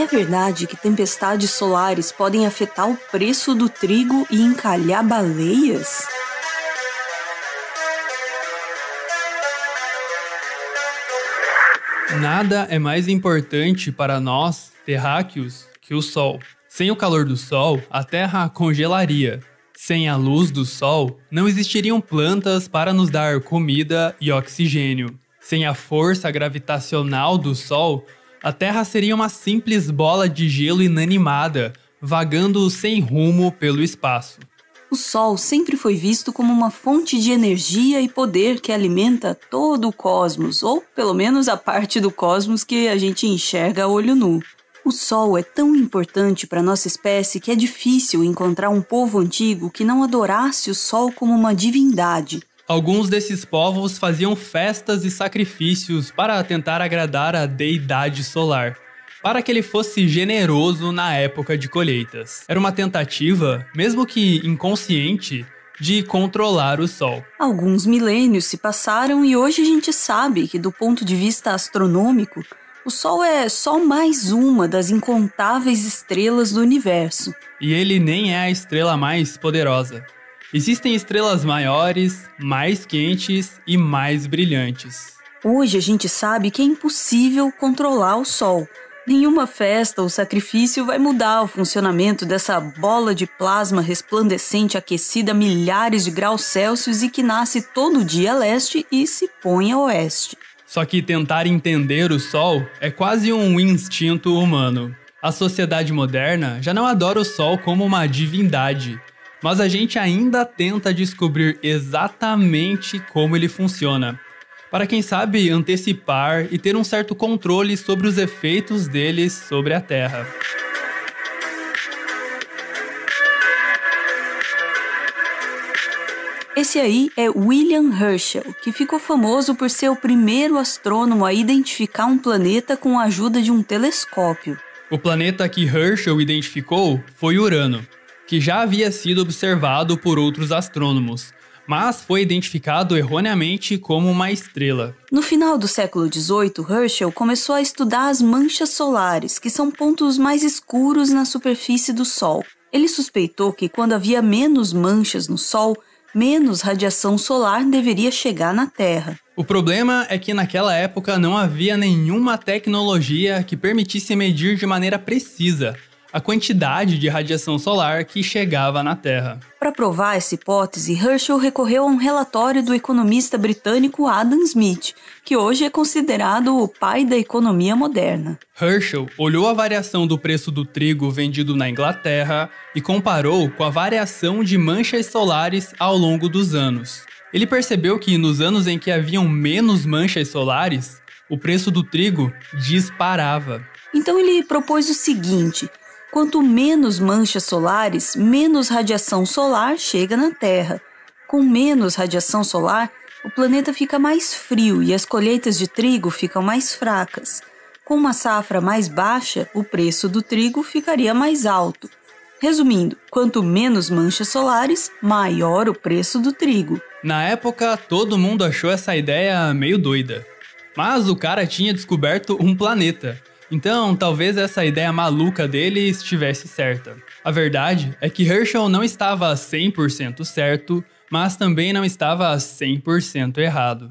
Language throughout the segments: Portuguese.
É verdade que tempestades solares podem afetar o preço do trigo e encalhar baleias? Nada é mais importante para nós, terráqueos, que o Sol. Sem o calor do Sol, a Terra congelaria. Sem a luz do Sol, não existiriam plantas para nos dar comida e oxigênio. Sem a força gravitacional do Sol, a Terra seria uma simples bola de gelo inanimada, vagando sem rumo pelo espaço. O Sol sempre foi visto como uma fonte de energia e poder que alimenta todo o cosmos, ou pelo menos a parte do cosmos que a gente enxerga a olho nu. O Sol é tão importante para nossa espécie que é difícil encontrar um povo antigo que não adorasse o Sol como uma divindade. Alguns desses povos faziam festas e sacrifícios para tentar agradar a deidade solar, para que ele fosse generoso na época de colheitas. Era uma tentativa, mesmo que inconsciente, de controlar o Sol. Alguns milênios se passaram e hoje a gente sabe que, do ponto de vista astronômico, o Sol é só mais uma das incontáveis estrelas do universo. E ele nem é a estrela mais poderosa. Existem estrelas maiores, mais quentes e mais brilhantes. Hoje a gente sabe que é impossível controlar o Sol. Nenhuma festa ou sacrifício vai mudar o funcionamento dessa bola de plasma resplandecente aquecida a milhares de graus Celsius e que nasce todo dia a leste e se põe a oeste. Só que tentar entender o Sol é quase um instinto humano. A sociedade moderna já não adora o Sol como uma divindade, mas a gente ainda tenta descobrir exatamente como ele funciona, para quem sabe antecipar e ter um certo controle sobre os efeitos deles sobre a Terra. Esse aí é William Herschel, que ficou famoso por ser o primeiro astrônomo a identificar um planeta com a ajuda de um telescópio. O planeta que Herschel identificou foi Urano, que já havia sido observado por outros astrônomos, mas foi identificado erroneamente como uma estrela. No final do século XVIII, Herschel começou a estudar as manchas solares, que são pontos mais escuros na superfície do Sol. Ele suspeitou que quando havia menos manchas no Sol, menos radiação solar deveria chegar na Terra. O problema é que naquela época não havia nenhuma tecnologia que permitisse medir de maneira precisa a quantidade de radiação solar que chegava na Terra. Para provar essa hipótese, Herschel recorreu a um relatório do economista britânico Adam Smith, que hoje é considerado o pai da economia moderna. Herschel olhou a variação do preço do trigo vendido na Inglaterra e comparou com a variação de manchas solares ao longo dos anos. Ele percebeu que nos anos em que haviam menos manchas solares, o preço do trigo disparava. Então ele propôs o seguinte: quanto menos manchas solares, menos radiação solar chega na Terra. Com menos radiação solar, o planeta fica mais frio e as colheitas de trigo ficam mais fracas. Com uma safra mais baixa, o preço do trigo ficaria mais alto. Resumindo, quanto menos manchas solares, maior o preço do trigo. Na época, todo mundo achou essa ideia meio doida. Mas o cara tinha descoberto um planeta. Então, talvez essa ideia maluca dele estivesse certa. A verdade é que Herschel não estava 100% certo, mas também não estava 100% errado.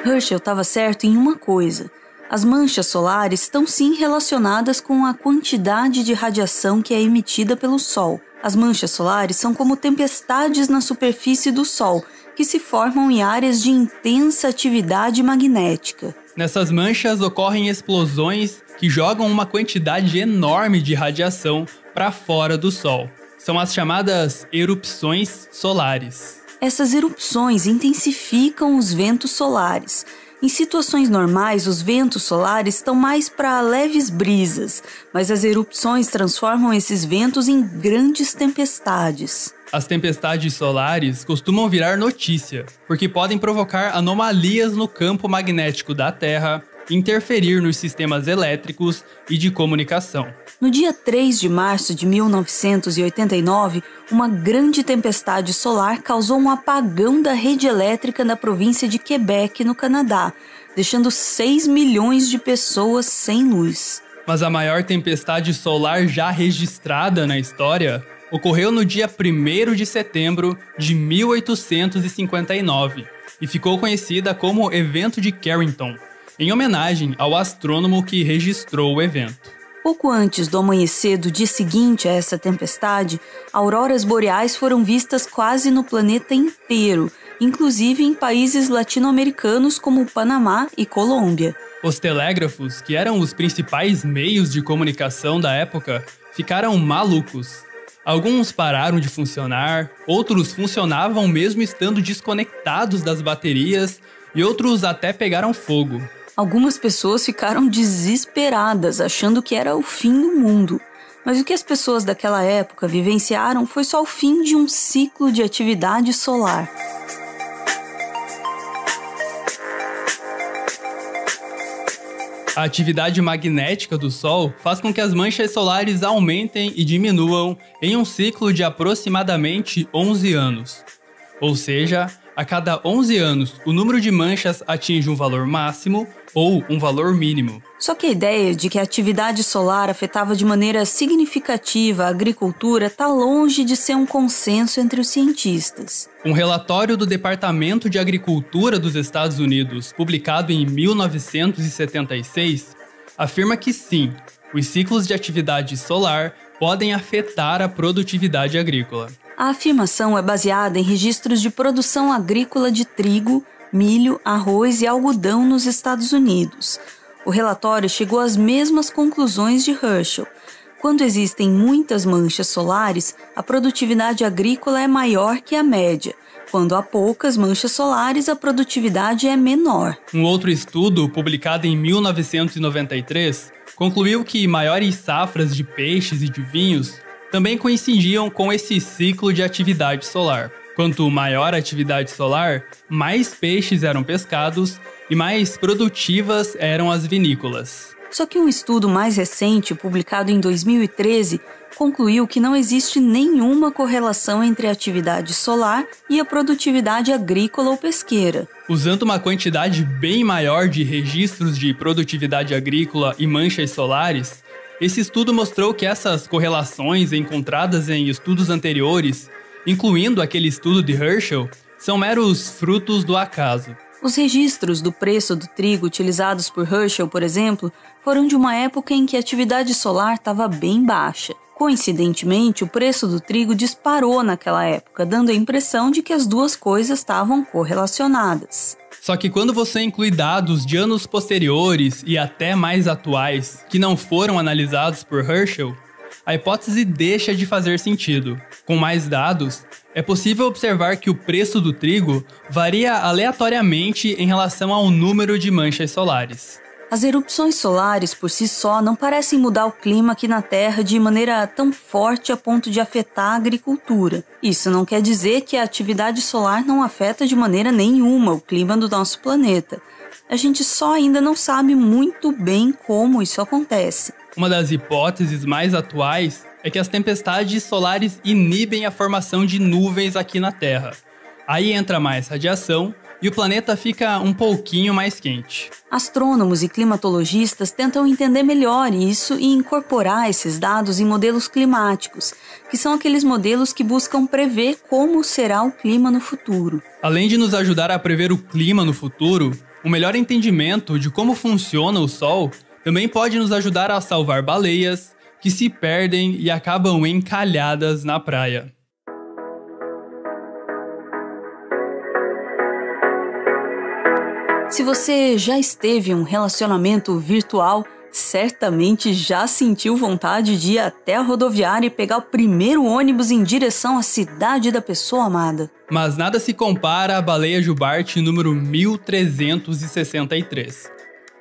Herschel estava certo em uma coisa: as manchas solares estão sim relacionadas com a quantidade de radiação que é emitida pelo Sol. As manchas solares são como tempestades na superfície do Sol, que se formam em áreas de intensa atividade magnética. Nessas manchas ocorrem explosões que jogam uma quantidade enorme de radiação para fora do Sol. São as chamadas erupções solares. Essas erupções intensificam os ventos solares. Em situações normais, os ventos solares estão mais para leves brisas, mas as erupções transformam esses ventos em grandes tempestades. As tempestades solares costumam virar notícia, porque podem provocar anomalias no campo magnético da Terra, interferir nos sistemas elétricos e de comunicação. No dia 3 de março de 1989, uma grande tempestade solar causou um apagão da rede elétrica na província de Quebec, no Canadá, deixando 6 milhões de pessoas sem luz. Mas a maior tempestade solar já registrada na história ocorreu no dia 1º de setembro de 1859 e ficou conhecida como Evento de Carrington, em homenagem ao astrônomo que registrou o evento. Pouco antes do amanhecer do dia seguinte a essa tempestade, auroras boreais foram vistas quase no planeta inteiro, inclusive em países latino-americanos como Panamá e Colômbia. Os telégrafos, que eram os principais meios de comunicação da época, ficaram malucos. Alguns pararam de funcionar, outros funcionavam mesmo estando desconectados das baterias e outros até pegaram fogo. Algumas pessoas ficaram desesperadas, achando que era o fim do mundo. Mas o que as pessoas daquela época vivenciaram foi só o fim de um ciclo de atividade solar. A atividade magnética do Sol faz com que as manchas solares aumentem e diminuam em um ciclo de aproximadamente 11 anos. Ou seja, a cada 11 anos, o número de manchas atinge um valor máximo ou um valor mínimo. Só que a ideia de que a atividade solar afetava de maneira significativa a agricultura está longe de ser um consenso entre os cientistas. Um relatório do Departamento de Agricultura dos Estados Unidos, publicado em 1976, afirma que sim, os ciclos de atividade solar podem afetar a produtividade agrícola. A afirmação é baseada em registros de produção agrícola de trigo, milho, arroz e algodão nos Estados Unidos. O relatório chegou às mesmas conclusões de Herschel. Quando existem muitas manchas solares, a produtividade agrícola é maior que a média. Quando há poucas manchas solares, a produtividade é menor. Um outro estudo, publicado em 1993, concluiu que maiores safras de peixes e de vinhos também coincidiam com esse ciclo de atividade solar. Quanto maior a atividade solar, mais peixes eram pescados e mais produtivas eram as vinícolas. Só que um estudo mais recente, publicado em 2013, concluiu que não existe nenhuma correlação entre a atividade solar e a produtividade agrícola ou pesqueira. Usando uma quantidade bem maior de registros de produtividade agrícola e manchas solares, esse estudo mostrou que essas correlações encontradas em estudos anteriores, incluindo aquele estudo de Herschel, são meros frutos do acaso. Os registros do preço do trigo utilizados por Herschel, por exemplo, foram de uma época em que a atividade solar estava bem baixa. Coincidentemente, o preço do trigo disparou naquela época, dando a impressão de que as duas coisas estavam correlacionadas. Só que quando você inclui dados de anos posteriores e até mais atuais, que não foram analisados por Herschel, a hipótese deixa de fazer sentido. Com mais dados, é possível observar que o preço do trigo varia aleatoriamente em relação ao número de manchas solares. As erupções solares por si só não parecem mudar o clima aqui na Terra de maneira tão forte a ponto de afetar a agricultura. Isso não quer dizer que a atividade solar não afeta de maneira nenhuma o clima do nosso planeta. A gente só ainda não sabe muito bem como isso acontece. Uma das hipóteses mais atuais é que as tempestades solares inibem a formação de nuvens aqui na Terra. Aí entra mais radiação e o planeta fica um pouquinho mais quente. Astrônomos e climatologistas tentam entender melhor isso e incorporar esses dados em modelos climáticos, que são aqueles modelos que buscam prever como será o clima no futuro. Além de nos ajudar a prever o clima no futuro, um melhor entendimento de como funciona o Sol também pode nos ajudar a salvar baleias que se perdem e acabam encalhadas na praia. Se você já esteve em um relacionamento virtual, certamente já sentiu vontade de ir até a rodoviária e pegar o primeiro ônibus em direção à cidade da pessoa amada. Mas nada se compara à baleia jubarte número 1363.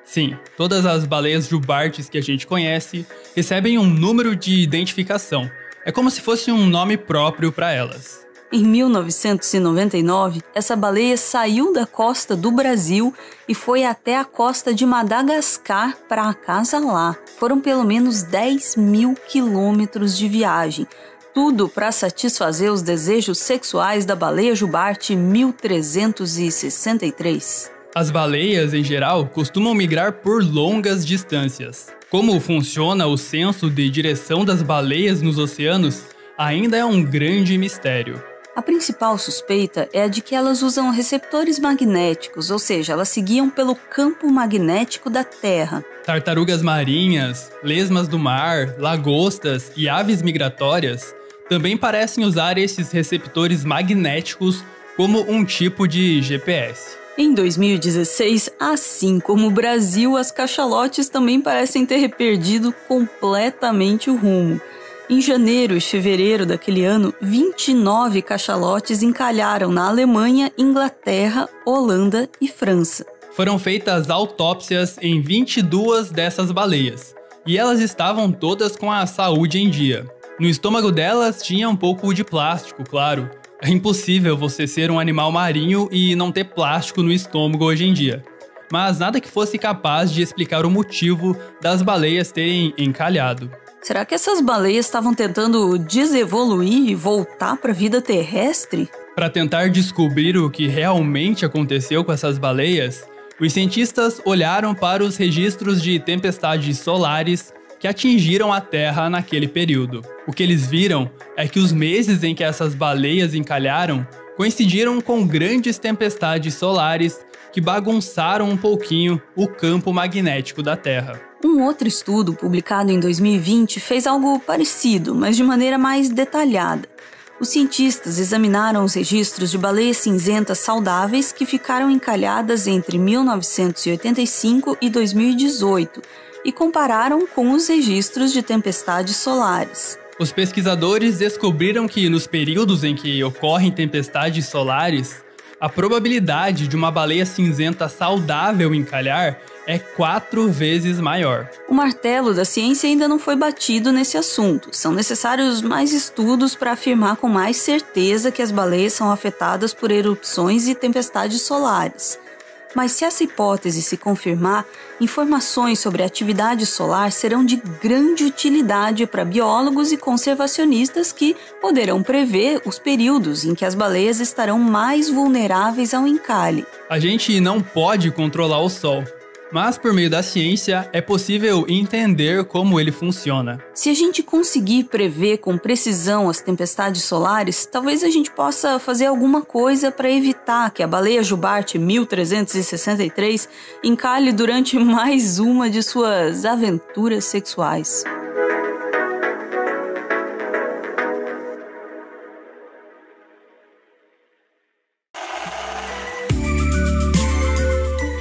Sim, todas as baleias jubartes que a gente conhece recebem um número de identificação. É como se fosse um nome próprio para elas. Em 1999, essa baleia saiu da costa do Brasil e foi até a costa de Madagascar para acasalar. Foram pelo menos 10.000 quilômetros de viagem, tudo para satisfazer os desejos sexuais da baleia jubarte 1363. As baleias, em geral, costumam migrar por longas distâncias. Como funciona o senso de direção das baleias nos oceanos ainda é um grande mistério. A principal suspeita é a de que elas usam receptores magnéticos, ou seja, elas seguiam pelo campo magnético da Terra. Tartarugas marinhas, lesmas do mar, lagostas e aves migratórias também parecem usar esses receptores magnéticos como um tipo de GPS. Em 2016, assim como o Brasil, as cachalotes também parecem ter perdido completamente o rumo. Em janeiro e fevereiro daquele ano, 29 cachalotes encalharam na Alemanha, Inglaterra, Holanda e França. Foram feitas autópsias em 22 dessas baleias, e elas estavam todas com a saúde em dia. No estômago delas tinha um pouco de plástico, claro. É impossível você ser um animal marinho e não ter plástico no estômago hoje em dia. Mas nada que fosse capaz de explicar o motivo das baleias terem encalhado. Será que essas baleias estavam tentando desevoluir e voltar para a vida terrestre? Para tentar descobrir o que realmente aconteceu com essas baleias, os cientistas olharam para os registros de tempestades solares que atingiram a Terra naquele período. O que eles viram é que os meses em que essas baleias encalharam coincidiram com grandes tempestades solares que bagunçaram um pouquinho o campo magnético da Terra. Um outro estudo, publicado em 2020, fez algo parecido, mas de maneira mais detalhada. Os cientistas examinaram os registros de baleias cinzentas saudáveis que ficaram encalhadas entre 1985 e 2018 e compararam com os registros de tempestades solares. Os pesquisadores descobriram que nos períodos em que ocorrem tempestades solares, a probabilidade de uma baleia cinzenta saudável encalhar é 4 vezes maior. O martelo da ciência ainda não foi batido nesse assunto. São necessários mais estudos para afirmar com mais certeza que as baleias são afetadas por erupções e tempestades solares. Mas se essa hipótese se confirmar, informações sobre a atividade solar serão de grande utilidade para biólogos e conservacionistas que poderão prever os períodos em que as baleias estarão mais vulneráveis ao encalhe. A gente não pode controlar o Sol, mas por meio da ciência é possível entender como ele funciona. Se a gente conseguir prever com precisão as tempestades solares, talvez a gente possa fazer alguma coisa para evitar que a baleia jubarte 1363 encalhe durante mais uma de suas aventuras sexuais.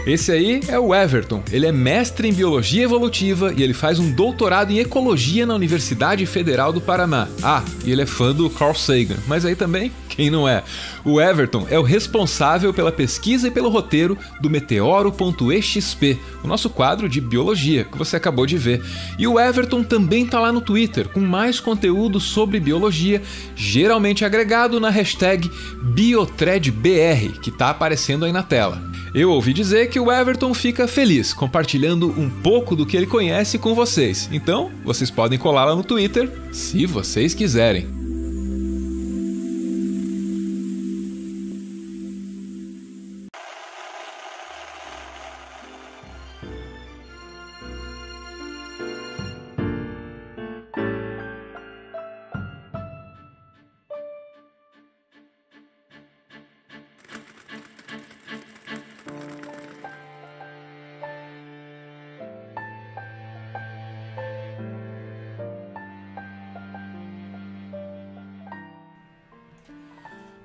Esse aí é o Everton. Ele é mestre em Biologia Evolutiva e ele faz um doutorado em Ecologia na Universidade Federal do Paraná. Ah, e ele é fã do Carl Sagan, mas aí também, quem não é? O Everton é o responsável pela pesquisa e pelo roteiro do Meteoro.exp, o nosso quadro de biologia que você acabou de ver. E o Everton também tá lá no Twitter com mais conteúdo sobre biologia, geralmente agregado na hashtag BiothreadBR, que tá aparecendo aí na tela. Eu ouvi dizer que o Everton fica feliz compartilhando um pouco do que ele conhece com vocês. Então, vocês podem colar lá no Twitter, se vocês quiserem.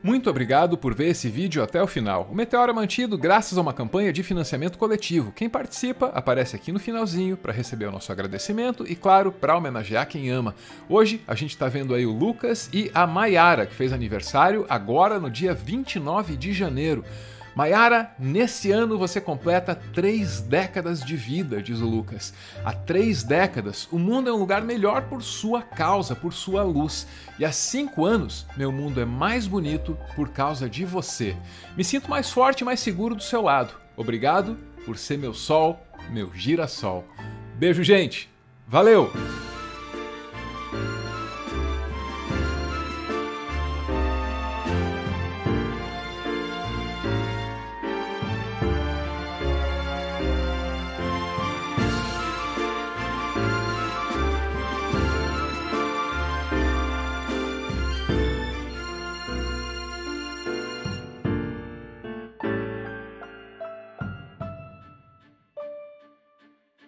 Muito obrigado por ver esse vídeo até o final. O Meteoro é mantido graças a uma campanha de financiamento coletivo. Quem participa aparece aqui no finalzinho para receber o nosso agradecimento e, claro, para homenagear quem ama. Hoje a gente está vendo aí o Lucas e a Maiara, que fez aniversário agora no dia 29 de janeiro. Maiara, nesse ano você completa 3 décadas de vida, diz o Lucas. Há 3 décadas, o mundo é um lugar melhor por sua causa, por sua luz. E há 5 anos, meu mundo é mais bonito por causa de você. Me sinto mais forte e mais seguro do seu lado. Obrigado por ser meu sol, meu girassol. Beijo, gente. Valeu!